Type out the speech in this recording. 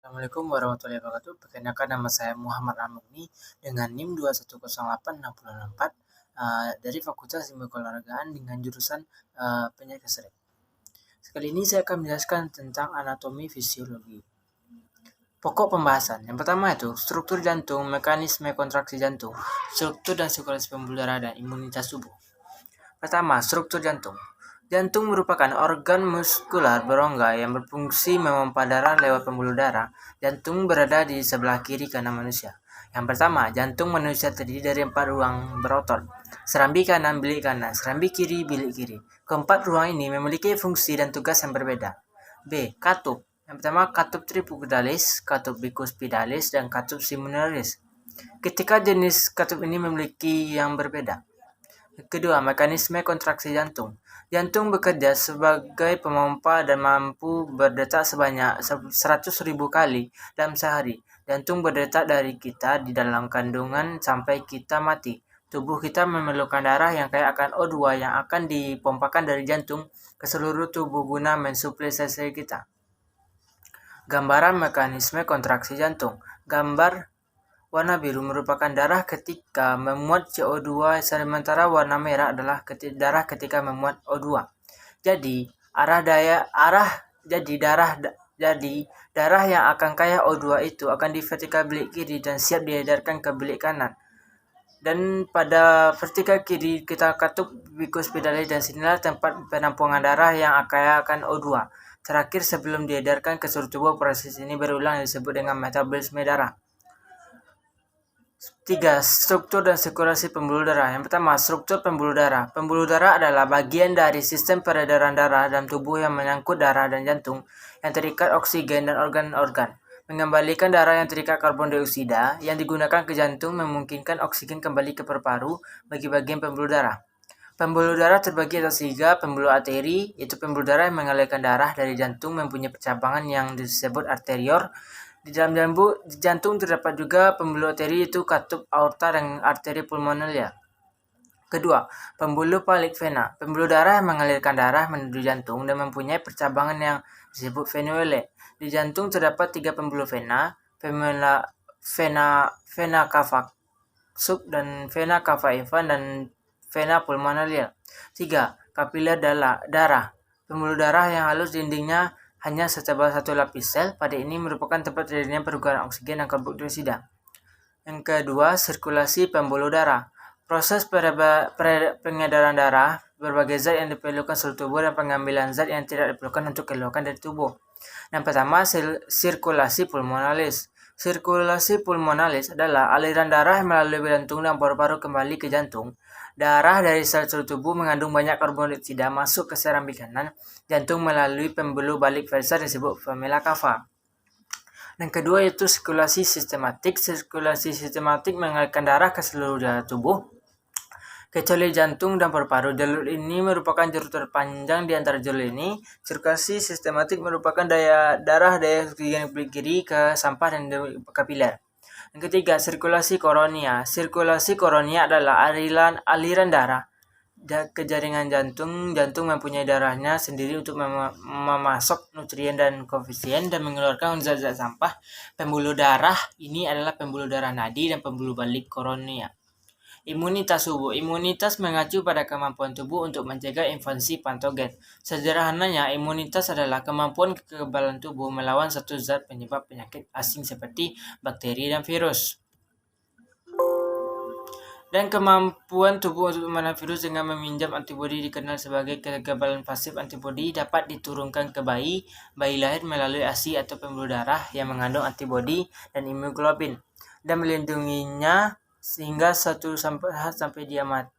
Assalamualaikum warahmatullahi wabarakatuh. Perkenalkan, nama saya Muhammad Amruni dengan NIM 2108664 dari Fakultas Ilmu Keolahragaan dengan jurusan penyakit kesehatan. Sekali ini saya akan menjelaskan tentang anatomi fisiologi. Pokok pembahasan. Yang pertama itu struktur jantung, mekanisme kontraksi jantung, struktur dan sirkulasi pembuluh darah dan imunitas tubuh. Pertama, struktur jantung. Jantung merupakan organ muskular berongga yang berfungsi memompa darah lewat pembuluh darah. Jantung berada di sebelah kiri kanan manusia. Yang pertama, jantung manusia terdiri dari 4 ruang berotot. Serambi kanan, bilik kanan. Serambi kiri, bilik kiri. Keempat ruang ini memiliki fungsi dan tugas yang berbeda. B. Katup. Yang pertama, katup tripudalis, katup bicuspidalis, dan katup simularis. Ketika jenis katup ini memiliki yang berbeda. Kedua, mekanisme kontraksi jantung. Jantung bekerja sebagai pemompa dan mampu berdetak sebanyak 100.000 kali dalam sehari. Jantung berdetak dari kita di dalam kandungan sampai kita mati. Tubuh kita memerlukan darah yang kaya akan O2 yang akan dipompakan dari jantung ke seluruh tubuh guna mensuplai sel-sel kita. Gambaran mekanisme kontraksi jantung. Gambar warna biru merupakan darah ketika memuat CO2, sementara warna merah adalah darah ketika memuat O2. Jadi, darah yang akan kaya O2 itu akan di vertikal bilik kiri dan siap diedarkan ke bilik kanan. Dan pada vertikal kiri kita katup bicuspidalis dan sinilah tempat penampungan darah yang kaya akan O2. Terakhir sebelum diedarkan ke seluruh tubuh, proses ini berulang disebut dengan metabolisme darah. 3. Struktur dan sirkulasi pembuluh darah. Yang pertama, struktur pembuluh darah. Pembuluh darah adalah bagian dari sistem peredaran darah dalam tubuh yang menyangkut darah dan jantung yang terikat oksigen dan organ-organ. Mengembalikan darah yang terikat karbon dioksida yang digunakan ke jantung memungkinkan oksigen kembali ke paru-paru bagi bagian pembuluh darah. Pembuluh darah terbagi atas 3 pembuluh arteri, yaitu pembuluh darah yang mengalirkan darah dari jantung mempunyai percabangan yang disebut arterior. Di dalam jantung terdapat juga pembuluh arteri, yaitu katup aorta dan arteri pulmonalia. Kedua, pembuluh palik vena. Pembuluh darah yang mengalirkan darah menuju jantung dan mempunyai percabangan yang disebut venules. Di jantung terdapat 3 pembuluh vena, vena cava sub dan vena cava inferior dan vena pulmonalia. 3. Kapiler darah. Pembuluh darah yang halus dindingnya hanya setebal 1 lapis sel. Pada ini merupakan tempat terjadinya perubahan oksigen dan karbon dioksida. Yang kedua, sirkulasi pembuluh darah. Proses pengedaran darah, berbagai zat yang diperlukan seluruh tubuh dan pengambilan zat yang tidak diperlukan untuk keluarkan dari tubuh. Yang pertama, sirkulasi pulmonalis. Sirkulasi pulmonalis adalah aliran darah melalui jantung dan paru-paru kembali ke jantung. Darah dari seluruh tubuh mengandung banyak karbon dioksida masuk ke serambi kanan jantung melalui pembuluh balik vena disebut vena cava. Yang kedua yaitu sirkulasi sistematik. Sirkulasi sistematik mengalirkan darah ke seluruh tubuh kecuali jantung dan paru-paru. Jalur ini merupakan jalur terpanjang di antara jalur ini. Sirkulasi sistematik merupakan daya oksigen kiri ke sampah dan kapiler. Yang ketiga, sirkulasi koronia. Sirkulasi koronia adalah aliran darah ke jaringan jantung. Jantung mempunyai darahnya sendiri untuk memasok nutrien dan koefisien dan mengeluarkan zat-zat sampah. Pembuluh darah ini adalah pembuluh darah nadi dan pembuluh balik koronia. Imunitas tubuh. Imunitas mengacu pada kemampuan tubuh untuk mencegah invasi patogen. Sederhananya, imunitas adalah kemampuan kekebalan tubuh melawan satu zat penyebab penyakit asing seperti bakteri dan virus. Dan kemampuan tubuh untuk memerangi virus dengan meminjam antibodi dikenal sebagai kekebalan pasif. Antibodi dapat diturunkan ke bayi lahir melalui ASI atau pembuluh darah yang mengandung antibodi dan imunoglobulin dan melindunginya sehingga sampai dia mati.